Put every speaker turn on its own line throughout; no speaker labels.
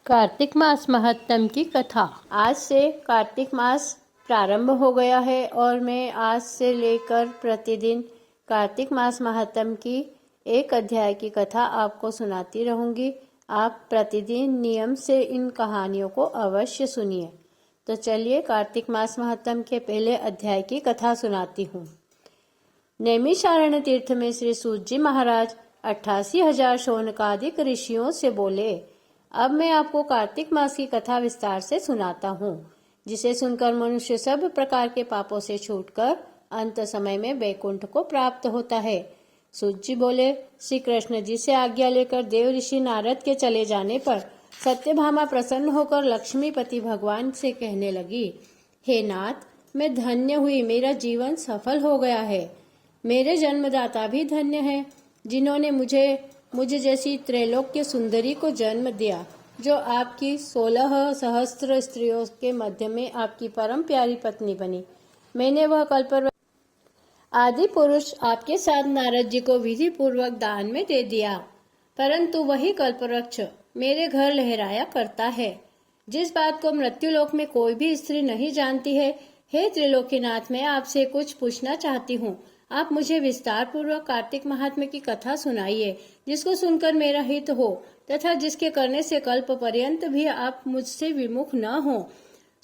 कार्तिक मास महत्तम की कथा। आज से कार्तिक मास प्रारंभ हो गया है और मैं आज से लेकर प्रतिदिन कार्तिक मास महत्तम की एक अध्याय की कथा आपको सुनाती रहूंगी। आप प्रतिदिन नियम से इन कहानियों को अवश्य सुनिए। तो चलिए कार्तिक मास महत्तम के पहले अध्याय की कथा सुनाती हूँ। नैमिषारण्य तीर्थ में श्री सूत जी महाराज 88,000 शौनकादिक ऋषियों से बोले, अब मैं आपको कार्तिक मास की कथा विस्तार से सुनाता हूँ, जिसे सुनकर मनुष्य सब प्रकार के पापों से छूटकर अंत समय में वैकुंठ को प्राप्त होता है। सूत जी बोले, श्री कृष्ण जी से आज्ञा लेकर देव ऋषि नारद के चले जाने पर सत्यभामा प्रसन्न होकर लक्ष्मीपति भगवान से कहने लगी, हे नाथ, मैं धन्य हुई, मेरा जीवन सफल हो गया है। मेरे जन्मदाता भी धन्य है, जिन्होंने मुझे जैसी त्रैलोक्य सुंदरी को जन्म दिया, जो आपकी 16 सहस्त्र स्त्रियों के मध्य में आपकी परम प्यारी पत्नी बनी। मैंने वह कल्पवृक्ष आदि पुरुष आपके साथ नारद जी को विधि पूर्वक दान में दे दिया, परंतु वही कल्पवृक्ष मेरे घर लहराया करता है, जिस बात को मृत्युलोक में कोई भी स्त्री नहीं जानती है। हे त्रिलोकीनाथ, मैं आपसे कुछ पूछना चाहती हूँ। आप मुझे विस्तार पूर्वक कार्तिक महात्म्य की कथा सुनाइए, जिसको सुनकर मेरा हित हो तथा जिसके करने से कल्प पर्यंत भी आप मुझसे विमुख न हो।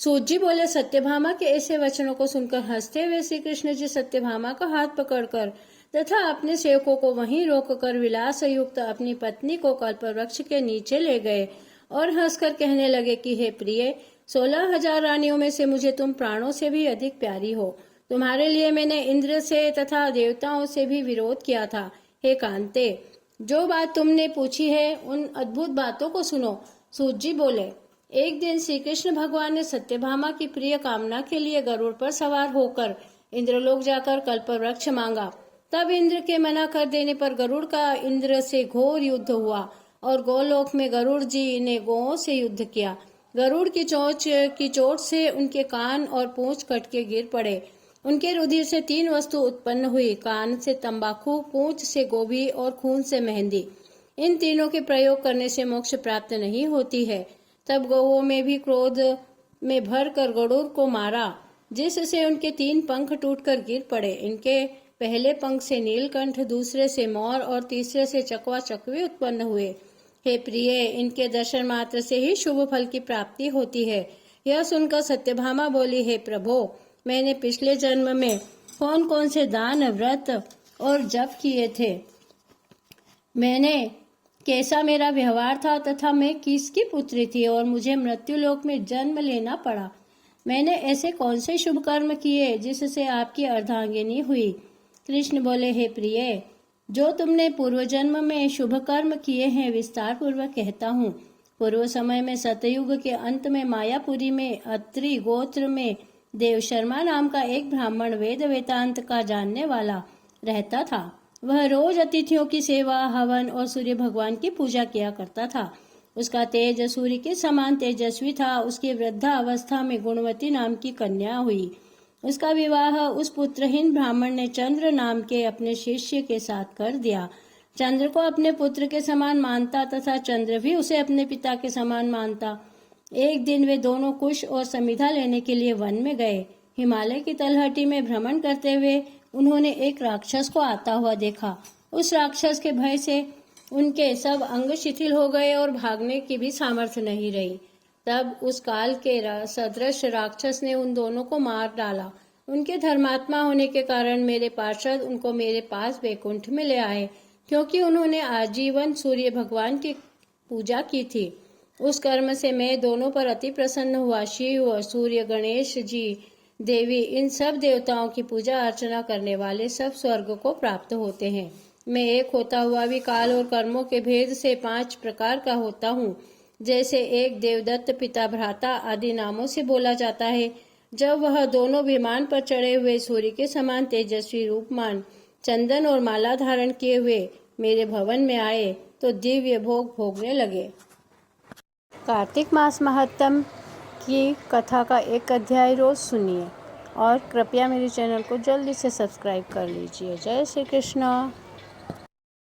सूत जी बोले, सत्यभामा के ऐसे वचनों को सुनकर हंसते हुए श्री कृष्ण जी सत्यभामा का हाथ पकड़कर तथा अपने सेवकों को वहीं रोककर विलास युक्त अपनी पत्नी को कल्पवृक्ष के नीचे ले गए और हंसकर कहने लगे कि हे प्रिय, 16,000 रानियों में से मुझे तुम प्राणों से भी अधिक प्यारी हो। तुम्हारे लिए मैंने इंद्र से तथा देवताओं से भी विरोध किया था। हे कांते, जो बात तुमने पूछी है उन अद्भुत बातों को सुनो। सूत जी बोले, एक दिन श्री कृष्ण भगवान ने सत्यभामा की प्रिय कामना के लिए गरुड़ पर सवार होकर इंद्रलोक जाकर कल्पवृक्ष मांगा। तब इंद्र के मना कर देने पर गरुड़ का इंद्र से घोर युद्ध हुआ और गोलोक में गरुड़ जी ने गौओं से युद्ध किया। गरुड़ की चोट से उनके कान और पूंछ कट के गिर पड़े। उनके रुधिर से 3 वस्तु उत्पन्न हुई, कान से तंबाकू, पूंछ से गोभी और खून से मेहंदी। इन तीनों के प्रयोग करने से मोक्ष प्राप्त नहीं होती है। तब गौओं में भी क्रोध में भर कर गरुड़ को मारा, जिससे उनके 3 पंख टूटकर गिर पड़े। इनके पहले पंख से नीलकंठ, दूसरे से मोर और तीसरे से चकवा चकवी उत्पन्न हुए। हे प्रिय, इनके दर्शन मात्र से ही शुभ फल की प्राप्ति होती है। यह सुनकर सत्यभामा बोली, हे प्रभो, मैंने पिछले जन्म में कौन कौन से दान, व्रत और जप किए थे, मैंने कैसा मेरा व्यवहार था तथा मैं किसकी पुत्री थी और मुझे मृत्युलोक में जन्म लेना पड़ा। मैंने ऐसे कौन से शुभ कर्म किए जिससे आपकी अर्धांगिनी हुई। कृष्ण बोले, हे प्रिय, जो तुमने पूर्व जन्म में शुभ कर्म किए हैं विस्तार पूर्वक कहता हूँ। पूर्व समय में सतयुग के अंत में मायापुरी में अत्रि गोत्र में देव शर्मा नाम का एक ब्राह्मण वेद वेदांत का जानने वाला रहता था। वह रोज अतिथियों की सेवा, हवन और सूर्य भगवान की पूजा किया करता था। उसका तेज सूर्य के समान तेजस्वी था। उसकी वृद्धा अवस्था में गुणवती नाम की कन्या हुई। उसका विवाह उस पुत्रहीन ब्राह्मण ने चंद्र नाम के अपने शिष्य के साथ कर दिया। चंद्र को अपने पुत्र के समान मानता तथा चंद्र भी उसे अपने पिता के समान मानता। एक दिन वे दोनों कुश और समिधा लेने के लिए वन में गए। हिमालय की तलहटी में भ्रमण करते हुए उन्होंने एक राक्षस को आता हुआ देखा। उस राक्षस के भय से उनके सब अंग शिथिल हो गए और भागने की भी सामर्थ्य नहीं रही। तब उस काल के सदृश राक्षस ने उन दोनों को मार डाला। उनके धर्मात्मा होने के कारण मेरे पार्षद उनको मेरे पास वैकुंठ में ले आए, क्योंकि उन्होंने आजीवन सूर्य भगवान की पूजा की थी। उस कर्म से मैं दोनों पर अति प्रसन्न हुआ। शिव, सूर्य, गणेश जी, देवी, इन सब देवताओं की पूजा अर्चना करने वाले सब स्वर्ग को प्राप्त होते हैं। मैं एक होता हुआ भी काल और कर्मों के भेद से 5 प्रकार का होता हूँ। जैसे एक देवदत्त, पिता, भ्राता आदि नामों से बोला जाता है। जब वह दोनों विमान पर चढ़े हुए सूर्य के समान तेजस्वी रूपमान, चंदन और माला धारण किए हुए मेरे भवन में आए तो दिव्य भोग भोगने लगे। कार्तिक मास महत्तम की कथा का एक अध्याय रोज सुनिए और कृपया मेरे चैनल को जल्दी से सब्सक्राइब कर लीजिए। जय श्री कृष्ण।